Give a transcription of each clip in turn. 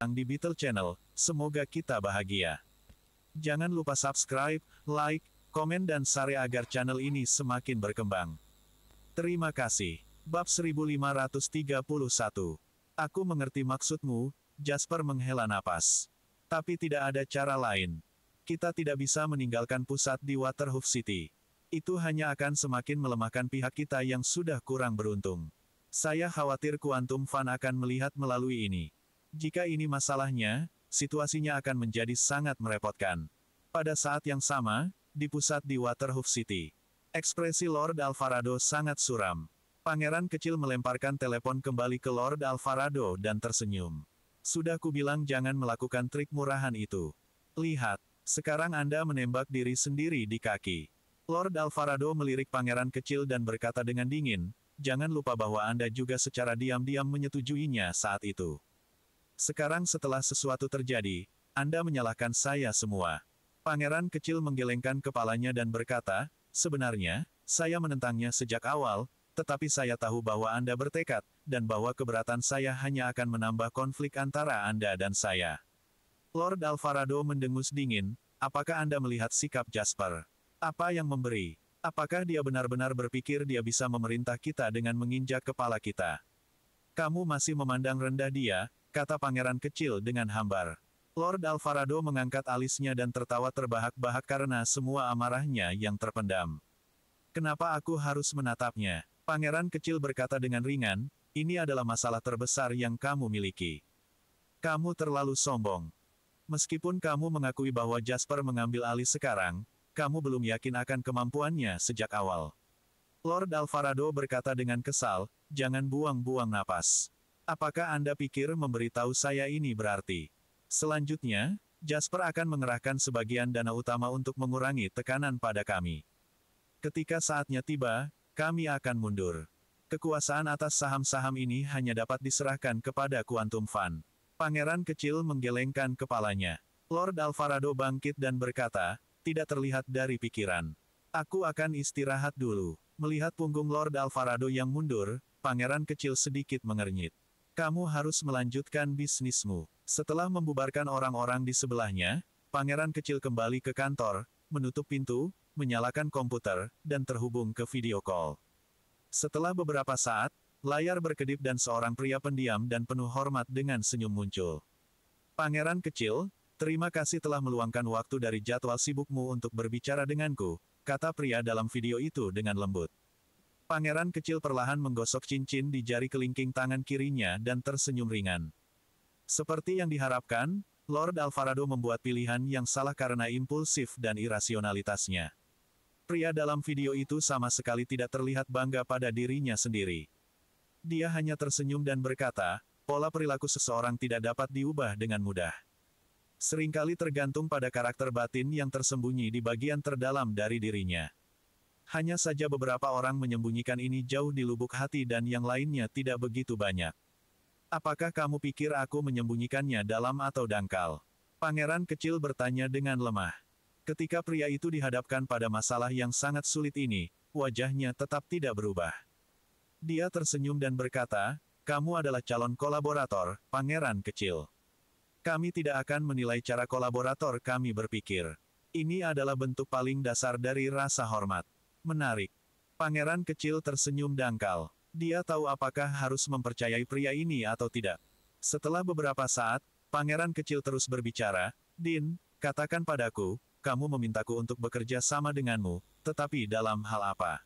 di Beetle Channel, semoga kita bahagia. Jangan lupa subscribe, like, komen dan share agar channel ini semakin berkembang. Terima kasih. Bab 1531. Aku mengerti maksudmu, Jasper menghela napas. Tapi tidak ada cara lain. Kita tidak bisa meninggalkan pusat di Waterhoof City. Itu hanya akan semakin melemahkan pihak kita yang sudah kurang beruntung. Saya khawatir Quantum Fan akan melihat melalui ini. Jika ini masalahnya, situasinya akan menjadi sangat merepotkan. Pada saat yang sama, di pusat di Waterhoof City, ekspresi Lord Alvarado sangat suram. Pangeran kecil melemparkan telepon kembali ke Lord Alvarado dan tersenyum. Sudah kubilang jangan melakukan trik murahan itu. Lihat, sekarang Anda menembak diri sendiri di kaki. Lord Alvarado melirik pangeran kecil dan berkata dengan dingin, jangan lupa bahwa Anda juga secara diam-diam menyetujuinya saat itu. Sekarang setelah sesuatu terjadi, Anda menyalahkan saya semua. Pangeran kecil menggelengkan kepalanya dan berkata, sebenarnya, saya menentangnya sejak awal, tetapi saya tahu bahwa Anda bertekad, dan bahwa keberatan saya hanya akan menambah konflik antara Anda dan saya. Lord Alvarado mendengus dingin, apakah Anda melihat sikap Jasper? Apa yang memberi? Apakah dia benar-benar berpikir dia bisa memerintah kita dengan menginjak kepala kita? Kamu masih memandang rendah dia, kata pangeran kecil dengan hambar. Lord Alvarado mengangkat alisnya dan tertawa terbahak-bahak karena semua amarahnya yang terpendam. Kenapa aku harus menatapnya? Pangeran kecil berkata dengan ringan, ini adalah masalah terbesar yang kamu miliki. Kamu terlalu sombong. Meskipun kamu mengakui bahwa Jasper mengambil alih sekarang, kamu belum yakin akan kemampuannya sejak awal. Lord Alvarado berkata dengan kesal, jangan buang-buang napas. Apakah Anda pikir memberitahu saya ini berarti? Selanjutnya, Jasper akan mengerahkan sebagian dana utama untuk mengurangi tekanan pada kami. Ketika saatnya tiba, kami akan mundur. Kekuasaan atas saham-saham ini hanya dapat diserahkan kepada Quantum Fan. Pangeran kecil menggelengkan kepalanya. Lord Alvarado bangkit dan berkata, tidak terlihat dari pikiran. Aku akan istirahat dulu. Melihat punggung Lord Alvarado yang mundur, pangeran kecil sedikit mengernyit. Kamu harus melanjutkan bisnismu. Setelah membubarkan orang-orang di sebelahnya, pangeran kecil kembali ke kantor, menutup pintu, menyalakan komputer, dan terhubung ke video call. Setelah beberapa saat, layar berkedip dan seorang pria pendiam dan penuh hormat dengan senyum muncul. Pangeran kecil, terima kasih telah meluangkan waktu dari jadwal sibukmu untuk berbicara denganku, kata pria dalam video itu dengan lembut. Pangeran kecil perlahan menggosok cincin di jari kelingking tangan kirinya dan tersenyum ringan. Seperti yang diharapkan, Lord Alvarado membuat pilihan yang salah karena impulsif dan irasionalitasnya. Pria dalam video itu sama sekali tidak terlihat bangga pada dirinya sendiri. Dia hanya tersenyum dan berkata, pola perilaku seseorang tidak dapat diubah dengan mudah. Seringkali tergantung pada karakter batin yang tersembunyi di bagian terdalam dari dirinya. Hanya saja beberapa orang menyembunyikan ini jauh di lubuk hati dan yang lainnya tidak begitu banyak. Apakah kamu pikir aku menyembunyikannya dalam atau dangkal? Pangeran kecil bertanya dengan lemah. Ketika pria itu dihadapkan pada masalah yang sangat sulit ini, wajahnya tetap tidak berubah. Dia tersenyum dan berkata, kamu adalah calon kolaborator, pangeran kecil. Kami tidak akan menilai cara kolaborator kami berpikir. Ini adalah bentuk paling dasar dari rasa hormat. Menarik. Pangeran kecil tersenyum dangkal. Dia tahu apakah harus mempercayai pria ini atau tidak. Setelah beberapa saat, pangeran kecil terus berbicara, Din, katakan padaku, kamu memintaku untuk bekerja sama denganmu, tetapi dalam hal apa?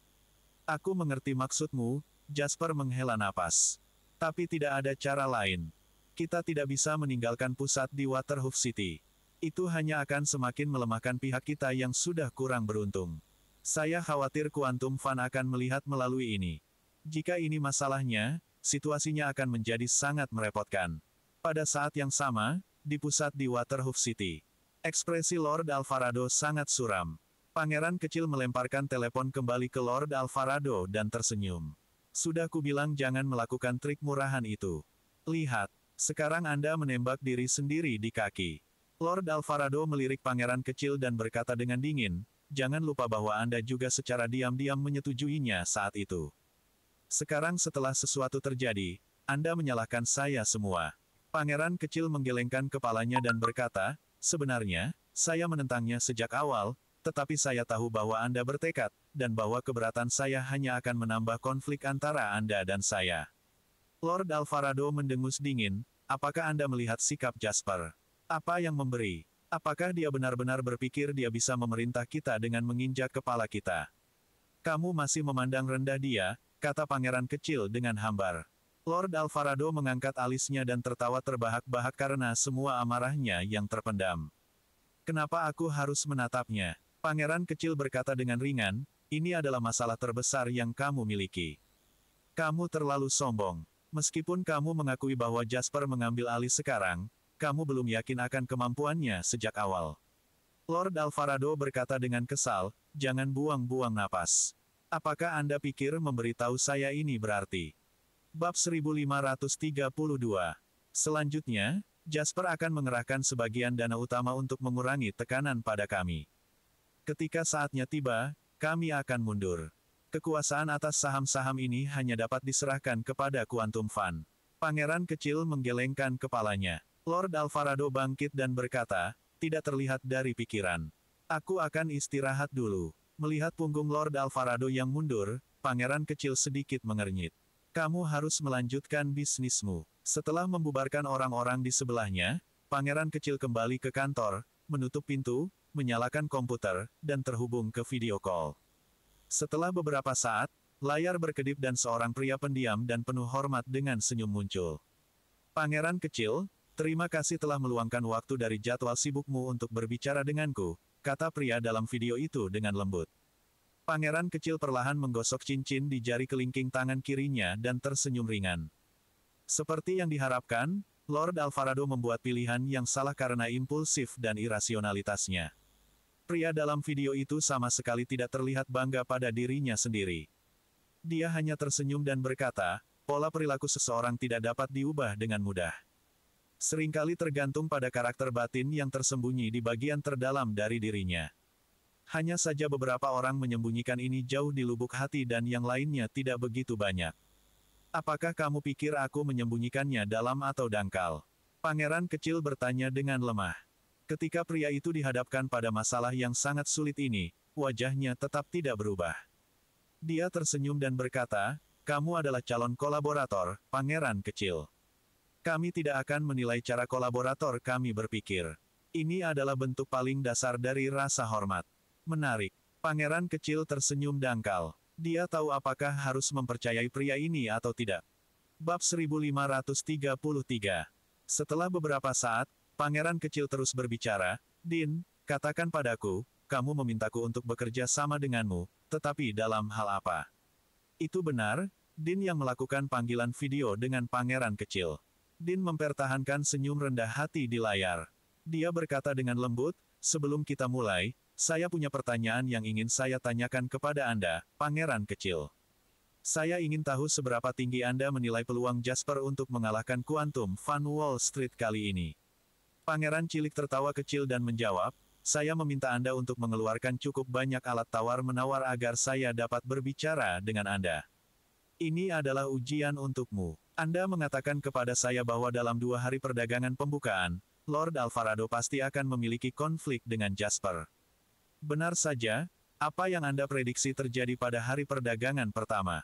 Aku mengerti maksudmu, Jasper menghela napas. Tapi tidak ada cara lain. Kita tidak bisa meninggalkan pusat di Waterhoof City. Itu hanya akan semakin melemahkan pihak kita yang sudah kurang beruntung. Saya khawatir Quantum Fan akan melihat melalui ini. Jika ini masalahnya, situasinya akan menjadi sangat merepotkan. Pada saat yang sama, di pusat di Waterhoof City, ekspresi Lord Alvarado sangat suram. Pangeran kecil melemparkan telepon kembali ke Lord Alvarado dan tersenyum. Sudah kubilang jangan melakukan trik murahan itu. Lihat, sekarang Anda menembak diri sendiri di kaki. Lord Alvarado melirik pangeran kecil dan berkata dengan dingin, jangan lupa bahwa Anda juga secara diam-diam menyetujuinya saat itu. Sekarang setelah sesuatu terjadi, Anda menyalahkan saya semua. Pangeran kecil menggelengkan kepalanya dan berkata, sebenarnya, saya menentangnya sejak awal, tetapi saya tahu bahwa Anda bertekad, dan bahwa keberatan saya hanya akan menambah konflik antara Anda dan saya. Lord Alvarado mendengus dingin, apakah Anda melihat sikap Jasper? Apa yang memberi? Apakah dia benar-benar berpikir dia bisa memerintah kita dengan menginjak kepala kita? Kamu masih memandang rendah dia, kata pangeran kecil dengan hambar. Lord Alvarado mengangkat alisnya dan tertawa terbahak-bahak karena semua amarahnya yang terpendam. Kenapa aku harus menatapnya? Pangeran kecil berkata dengan ringan, ini adalah masalah terbesar yang kamu miliki. Kamu terlalu sombong. Meskipun kamu mengakui bahwa Jasper mengambil alih sekarang, kamu belum yakin akan kemampuannya sejak awal. Lord Alvarado berkata dengan kesal, jangan buang-buang napas. Apakah Anda pikir memberitahu saya ini berarti? Bab 1532. Selanjutnya, Jasper akan mengerahkan sebagian dana utama untuk mengurangi tekanan pada kami. Ketika saatnya tiba, kami akan mundur. Kekuasaan atas saham-saham ini hanya dapat diserahkan kepada Quantum Fund. Pangeran kecil menggelengkan kepalanya. Lord Alvarado bangkit dan berkata, tidak terlihat dari pikiran. Aku akan istirahat dulu. Melihat punggung Lord Alvarado yang mundur, pangeran kecil sedikit mengernyit. Kamu harus melanjutkan bisnismu. Setelah membubarkan orang-orang di sebelahnya, pangeran kecil kembali ke kantor, menutup pintu, menyalakan komputer, dan terhubung ke video call. Setelah beberapa saat, layar berkedip dan seorang pria pendiam dan penuh hormat dengan senyum muncul. Pangeran kecil, terima kasih telah meluangkan waktu dari jadwal sibukmu untuk berbicara denganku, kata pria dalam video itu dengan lembut. Pangeran kecil perlahan menggosok cincin di jari kelingking tangan kirinya dan tersenyum ringan. Seperti yang diharapkan, Lord Alvarado membuat pilihan yang salah karena impulsif dan irasionalitasnya. Pria dalam video itu sama sekali tidak terlihat bangga pada dirinya sendiri. Dia hanya tersenyum dan berkata, pola perilaku seseorang tidak dapat diubah dengan mudah. Seringkali tergantung pada karakter batin yang tersembunyi di bagian terdalam dari dirinya. Hanya saja beberapa orang menyembunyikan ini jauh di lubuk hati dan yang lainnya tidak begitu banyak. Apakah kamu pikir aku menyembunyikannya dalam atau dangkal? Pangeran kecil bertanya dengan lemah. Ketika pria itu dihadapkan pada masalah yang sangat sulit ini, wajahnya tetap tidak berubah. Dia tersenyum dan berkata, kamu adalah calon kolaborator, pangeran kecil. Kami tidak akan menilai cara kolaborator kami berpikir. Ini adalah bentuk paling dasar dari rasa hormat. Menarik. Pangeran kecil tersenyum dangkal. Dia tahu apakah harus mempercayai pria ini atau tidak. Bab 1533. Setelah beberapa saat, pangeran kecil terus berbicara, Din, katakan padaku, kamu memintaku untuk bekerja sama denganmu, tetapi dalam hal apa? Itu benar, Din yang melakukan panggilan video dengan pangeran kecil. Din mempertahankan senyum rendah hati di layar. Dia berkata dengan lembut, sebelum kita mulai, saya punya pertanyaan yang ingin saya tanyakan kepada Anda, pangeran kecil. Saya ingin tahu seberapa tinggi Anda menilai peluang Jasper untuk mengalahkan Quantum Fund Wall Street kali ini. Pangeran cilik tertawa kecil dan menjawab, saya meminta Anda untuk mengeluarkan cukup banyak alat tawar-menawar agar saya dapat berbicara dengan Anda. Ini adalah ujian untukmu. Anda mengatakan kepada saya bahwa dalam 2 hari perdagangan pembukaan, Lord Alvarado pasti akan memiliki konflik dengan Jasper. Benar saja, apa yang Anda prediksi terjadi pada hari perdagangan pertama?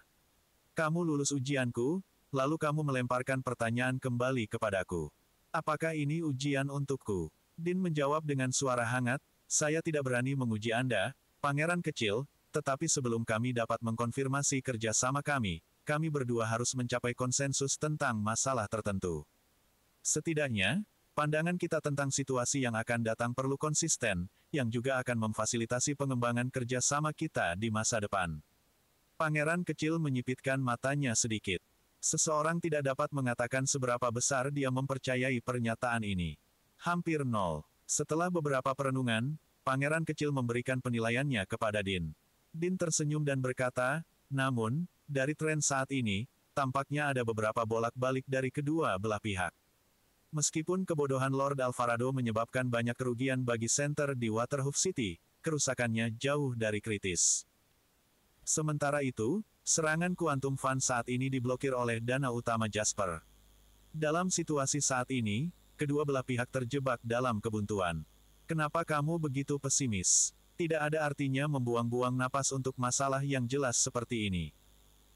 Kamu lulus ujianku, lalu kamu melemparkan pertanyaan kembali kepadaku. Apakah ini ujian untukku? Din menjawab dengan suara hangat, saya tidak berani menguji Anda, pangeran kecil, tetapi sebelum kami dapat mengkonfirmasi kerjasama kami berdua harus mencapai konsensus tentang masalah tertentu. Setidaknya, pandangan kita tentang situasi yang akan datang perlu konsisten, yang juga akan memfasilitasi pengembangan kerjasama kita di masa depan. Pangeran kecil menyipitkan matanya sedikit. Seseorang tidak dapat mengatakan seberapa besar dia mempercayai pernyataan ini. Hampir nol. Setelah beberapa perenungan, pangeran kecil memberikan penilaiannya kepada Din. Din tersenyum dan berkata, namun, dari tren saat ini, tampaknya ada beberapa bolak-balik dari kedua belah pihak. Meskipun kebodohan Lord Alvarado menyebabkan banyak kerugian bagi center di Waterhoof City, kerusakannya jauh dari kritis. Sementara itu, serangan Quantum Fund saat ini diblokir oleh dana utama Jasper. Dalam situasi saat ini, kedua belah pihak terjebak dalam kebuntuan. Kenapa kamu begitu pesimis? Tidak ada artinya membuang-buang napas untuk masalah yang jelas seperti ini.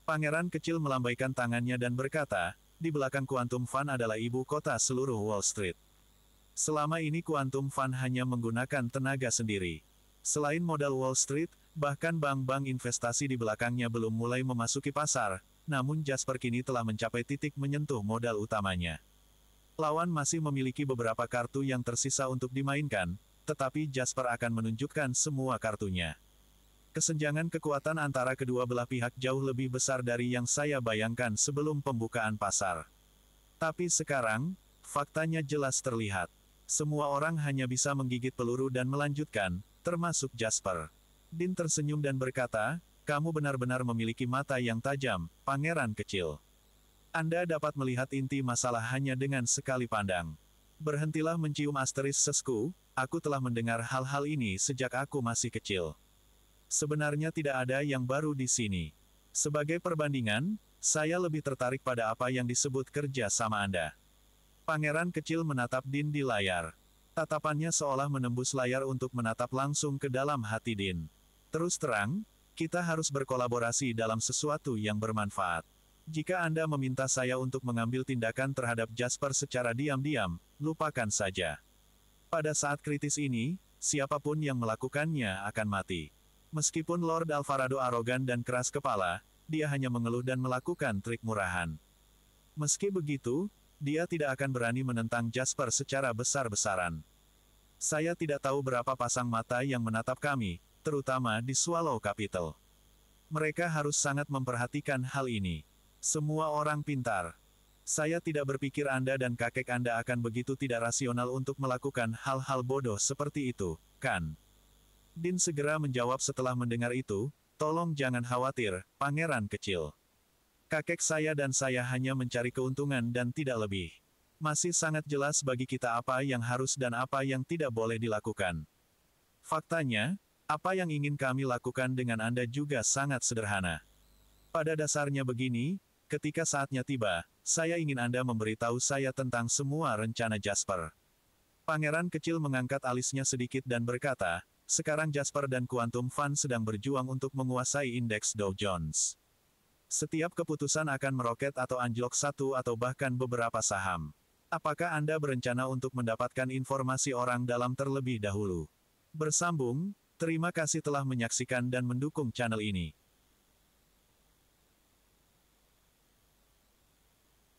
Pangeran kecil melambaikan tangannya dan berkata, di belakang Quantum Fund adalah ibu kota seluruh Wall Street. Selama ini Quantum Fund hanya menggunakan tenaga sendiri. Selain modal Wall Street, bahkan bank-bank investasi di belakangnya belum mulai memasuki pasar, namun Jasper kini telah mencapai titik menyentuh modal utamanya. Lawan masih memiliki beberapa kartu yang tersisa untuk dimainkan, tetapi Jasper akan menunjukkan semua kartunya. Kesenjangan kekuatan antara kedua belah pihak jauh lebih besar dari yang saya bayangkan sebelum pembukaan pasar. Tapi sekarang, faktanya jelas terlihat. Semua orang hanya bisa menggigit peluru dan melanjutkan, termasuk Jasper. Dean tersenyum dan berkata, kamu benar-benar memiliki mata yang tajam, pangeran kecil. Anda dapat melihat inti masalah hanya dengan sekali pandang. Berhentilah mencium sesku, aku telah mendengar hal-hal ini sejak aku masih kecil. Sebenarnya tidak ada yang baru di sini. Sebagai perbandingan, saya lebih tertarik pada apa yang disebut kerja sama Anda. Pangeran kecil menatap Dean di layar. Tatapannya seolah menembus layar untuk menatap langsung ke dalam hati Dean. Terus terang, kita harus berkolaborasi dalam sesuatu yang bermanfaat. Jika Anda meminta saya untuk mengambil tindakan terhadap Jasper secara diam-diam, lupakan saja. Pada saat kritis ini, siapapun yang melakukannya akan mati. Meskipun Lord Alvarado arogan dan keras kepala, dia hanya mengeluh dan melakukan trik murahan. Meski begitu, dia tidak akan berani menentang Jasper secara besar-besaran. Saya tidak tahu berapa pasang mata yang menatap kami, terutama di Swallow Capital. Mereka harus sangat memperhatikan hal ini. Semua orang pintar. Saya tidak berpikir Anda dan kakek Anda akan begitu tidak rasional untuk melakukan hal-hal bodoh seperti itu, kan? Dean segera menjawab setelah mendengar itu, tolong jangan khawatir, pangeran kecil. Kakek saya dan saya hanya mencari keuntungan dan tidak lebih. Masih sangat jelas bagi kita apa yang harus dan apa yang tidak boleh dilakukan. Faktanya, apa yang ingin kami lakukan dengan Anda juga sangat sederhana. Pada dasarnya begini, ketika saatnya tiba, saya ingin Anda memberitahu saya tentang semua rencana Jasper. Pangeran kecil mengangkat alisnya sedikit dan berkata, sekarang Jasper dan Quantum Fund sedang berjuang untuk menguasai indeks Dow Jones. Setiap keputusan akan meroket atau anjlok satu atau bahkan beberapa saham. Apakah Anda berencana untuk mendapatkan informasi orang dalam terlebih dahulu? Bersambung, terima kasih telah menyaksikan dan mendukung channel ini.